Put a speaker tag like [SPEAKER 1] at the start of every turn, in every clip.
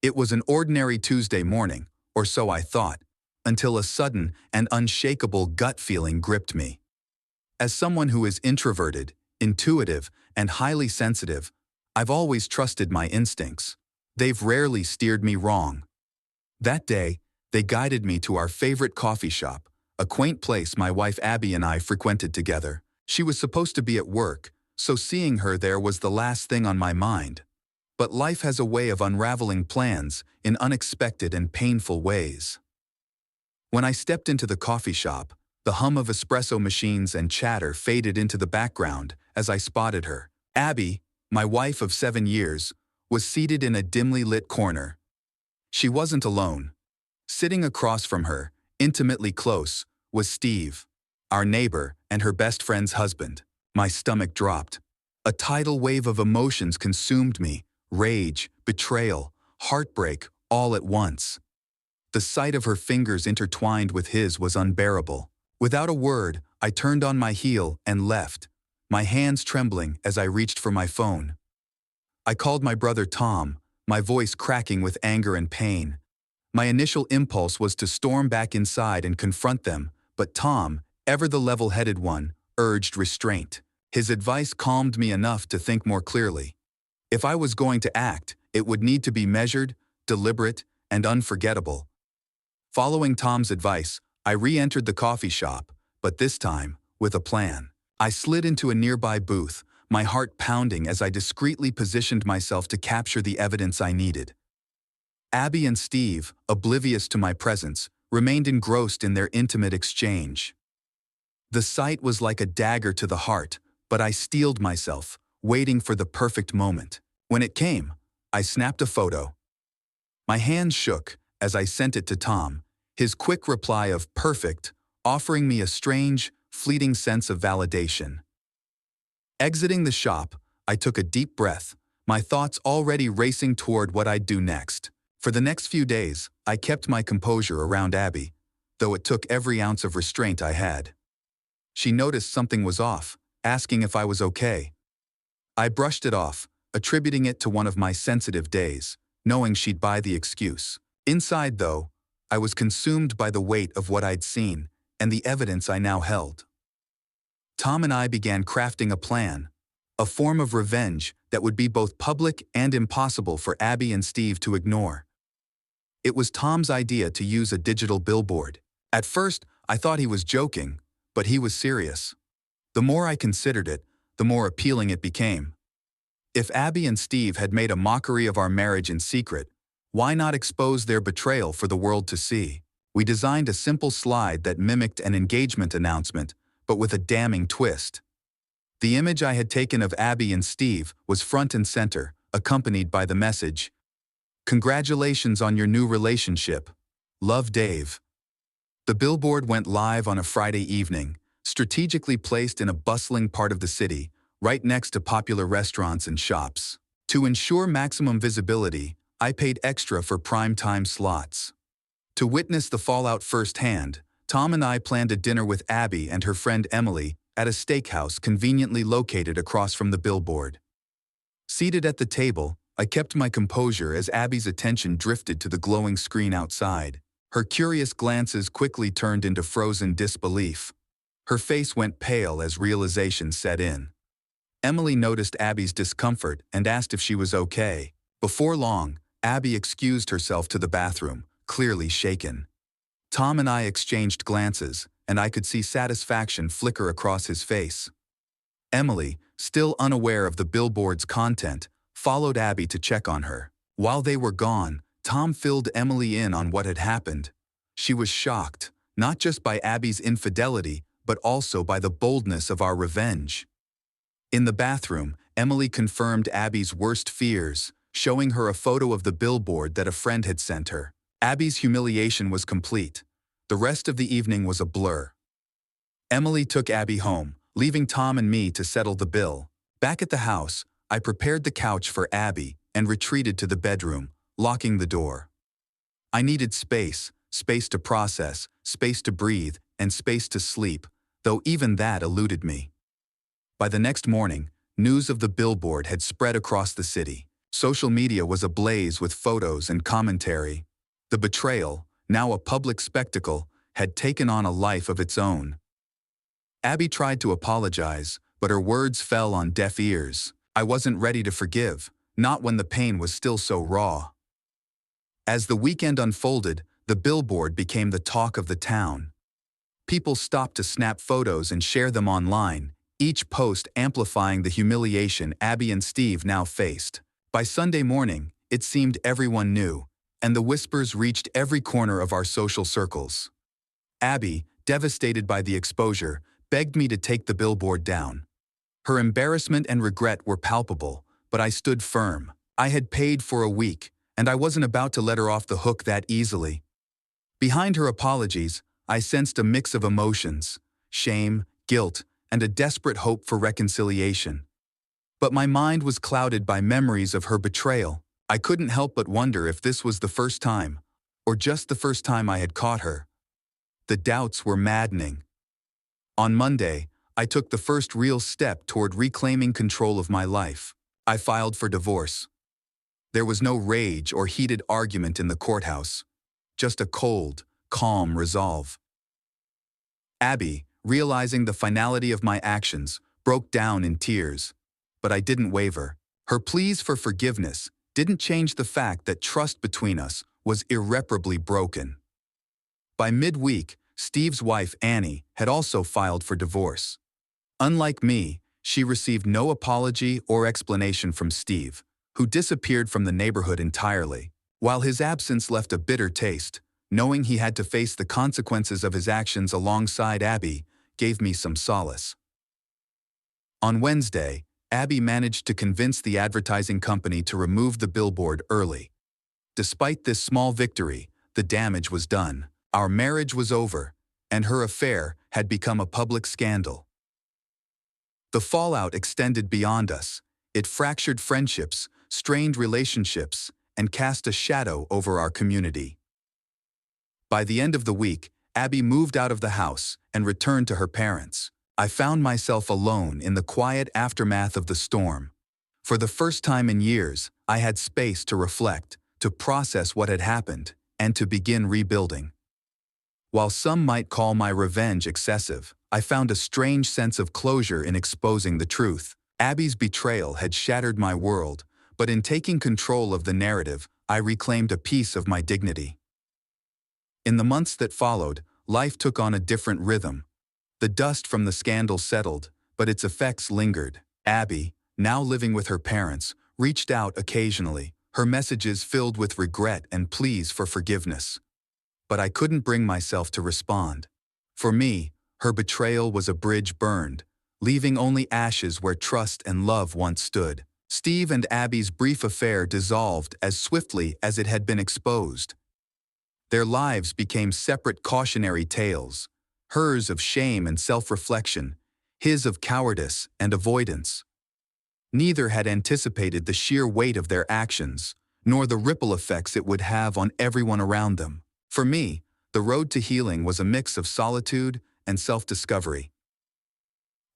[SPEAKER 1] It was an ordinary Tuesday morning, or so I thought, until a sudden and unshakable gut feeling gripped me. As someone who is introverted, intuitive, and highly sensitive, I've always trusted my instincts. They've rarely steered me wrong. That day, they guided me to our favorite coffee shop, a quaint place my wife Abby and I frequented together. She was supposed to be at work, so seeing her there was the last thing on my mind. But life has a way of unraveling plans in unexpected and painful ways. When I stepped into the coffee shop, the hum of espresso machines and chatter faded into the background as I spotted her. Abby, my wife of 7 years, was seated in a dimly lit corner. She wasn't alone. Sitting across from her, intimately close, was Steve, our neighbor and her best friend's husband. My stomach dropped. A tidal wave of emotions consumed me: rage, betrayal, heartbreak, all at once. The sight of her fingers intertwined with his was unbearable. Without a word, I turned on my heel and left, my hands trembling as I reached for my phone. I called my brother Tom, my voice cracking with anger and pain. My initial impulse was to storm back inside and confront them, but Tom, ever the level-headed one, urged restraint. His advice calmed me enough to think more clearly. If I was going to act, it would need to be measured, deliberate, and unforgettable. Following Tom's advice, I re-entered the coffee shop, but this time, with a plan. I slid into a nearby booth, my heart pounding as I discreetly positioned myself to capture the evidence I needed. Abby and Steve, oblivious to my presence, remained engrossed in their intimate exchange. The sight was like a dagger to the heart, but I steeled myself, waiting for the perfect moment. When it came, I snapped a photo. My hands shook as I sent it to Tom, his quick reply of "perfect" offering me a strange, fleeting sense of validation. Exiting the shop, I took a deep breath, my thoughts already racing toward what I'd do next. For the next few days, I kept my composure around Abby, though it took every ounce of restraint I had. She noticed something was off, asking if I was okay. I brushed it off, attributing it to one of my sensitive days, knowing she'd buy the excuse. Inside, though, I was consumed by the weight of what I'd seen and the evidence I now held. Tom and I began crafting a plan, a form of revenge that would be both public and impossible for Abby and Steve to ignore. It was Tom's idea to use a digital billboard. At first, I thought he was joking, but he was serious. The more I considered it, the more appealing it became. If Abby and Steve had made a mockery of our marriage in secret, why not expose their betrayal for the world to see? We designed a simple slide that mimicked an engagement announcement, but with a damning twist. The image I had taken of Abby and Steve was front and center, accompanied by the message, "Congratulations on your new relationship. Love, Dave." The billboard went live on a Friday evening, strategically placed in a bustling part of the city, right next to popular restaurants and shops. To ensure maximum visibility, I paid extra for prime-time slots. To witness the fallout firsthand, Tom and I planned a dinner with Abby and her friend Emily at a steakhouse conveniently located across from the billboard. Seated at the table, I kept my composure as Abby's attention drifted to the glowing screen outside. Her curious glances quickly turned into frozen disbelief. Her face went pale as realization set in. Emily noticed Abby's discomfort and asked if she was okay. Before long, Abby excused herself to the bathroom, clearly shaken. Tom and I exchanged glances, and I could see satisfaction flicker across his face. Emily, still unaware of the billboard's content, followed Abby to check on her. While they were gone, Tom filled Emily in on what had happened. She was shocked, not just by Abby's infidelity, but also by the boldness of our revenge. In the bathroom, Emily confirmed Abby's worst fears, showing her a photo of the billboard that a friend had sent her. Abby's humiliation was complete. The rest of the evening was a blur. Emily took Abby home, leaving Tom and me to settle the bill. Back at the house, I prepared the couch for Abby and retreated to the bedroom, locking the door. I needed space to process, space to breathe, and space to sleep, though even that eluded me. By the next morning, news of the billboard had spread across the city. Social media was ablaze with photos and commentary. The betrayal, now a public spectacle, had taken on a life of its own. Abby tried to apologize, but her words fell on deaf ears. I wasn't ready to forgive, not when the pain was still so raw. As the weekend unfolded, the billboard became the talk of the town. People stopped to snap photos and share them online, each post amplifying the humiliation Abby and Steve now faced. By Sunday morning, it seemed everyone knew, and the whispers reached every corner of our social circles. Abby, devastated by the exposure, begged me to take the billboard down. Her embarrassment and regret were palpable, but I stood firm. I had paid for a week, and I wasn't about to let her off the hook that easily. Behind her apologies, I sensed a mix of emotions: shame, guilt, and a desperate hope for reconciliation. But my mind was clouded by memories of her betrayal. I couldn't help but wonder if this was the first time, or just the first time I had caught her. The doubts were maddening. On Monday, I took the first real step toward reclaiming control of my life. I filed for divorce. There was no rage or heated argument in the courthouse, just a cold, calm resolve. Abby, realizing the finality of my actions, broke down in tears. But I didn't waver. Her pleas for forgiveness didn't change the fact that trust between us was irreparably broken. By midweek, Steve's wife, Annie, had also filed for divorce. Unlike me, she received no apology or explanation from Steve, who disappeared from the neighborhood entirely. While his absence left a bitter taste, knowing he had to face the consequences of his actions alongside Abby gave me some solace. On Wednesday, Abby managed to convince the advertising company to remove the billboard early. Despite this small victory, the damage was done. Our marriage was over, and her affair had become a public scandal. The fallout extended beyond us. It fractured friendships, strained relationships, and cast a shadow over our community. By the end of the week, Abby moved out of the house and returned to her parents. I found myself alone in the quiet aftermath of the storm. For the first time in years, I had space to reflect, to process what had happened, and to begin rebuilding. While some might call my revenge excessive, I found a strange sense of closure in exposing the truth. Abby's betrayal had shattered my world, but in taking control of the narrative, I reclaimed a piece of my dignity. In the months that followed, life took on a different rhythm. The dust from the scandal settled, but its effects lingered. Abby, now living with her parents, reached out occasionally, her messages filled with regret and pleas for forgiveness. But I couldn't bring myself to respond. For me, her betrayal was a bridge burned, leaving only ashes where trust and love once stood. Steve and Abby's brief affair dissolved as swiftly as it had been exposed. Their lives became separate cautionary tales, hers of shame and self-reflection, his of cowardice and avoidance. Neither had anticipated the sheer weight of their actions, nor the ripple effects it would have on everyone around them. For me, the road to healing was a mix of solitude and self-discovery.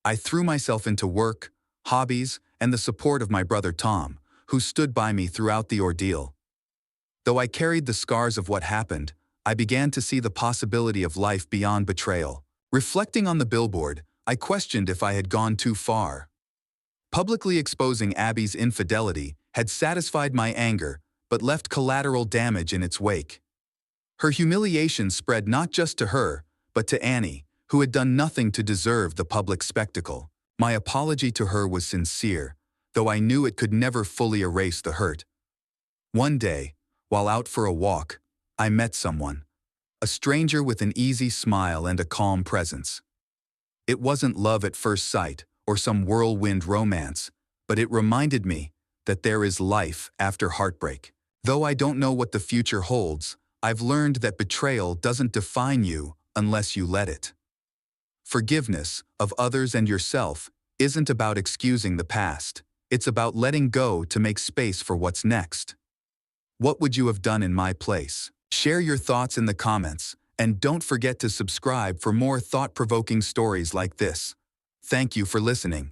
[SPEAKER 1] I threw myself into work, hobbies, and the support of my brother Tom, who stood by me throughout the ordeal. Though I carried the scars of what happened, I began to see the possibility of life beyond betrayal. Reflecting on the billboard, I questioned if I had gone too far. Publicly exposing Abby's infidelity had satisfied my anger, but left collateral damage in its wake. Her humiliation spread not just to her, but to Annie, who had done nothing to deserve the public spectacle. My apology to her was sincere, though I knew it could never fully erase the hurt. One day, while out for a walk, I met someone, a stranger with an easy smile and a calm presence. It wasn't love at first sight or some whirlwind romance, but it reminded me that there is life after heartbreak. Though I don't know what the future holds, I've learned that betrayal doesn't define you unless you let it. Forgiveness of others and yourself isn't about excusing the past. It's about letting go to make space for what's next. What would you have done in my place? Share your thoughts in the comments, and don't forget to subscribe for more thought-provoking stories like this. Thank you for listening.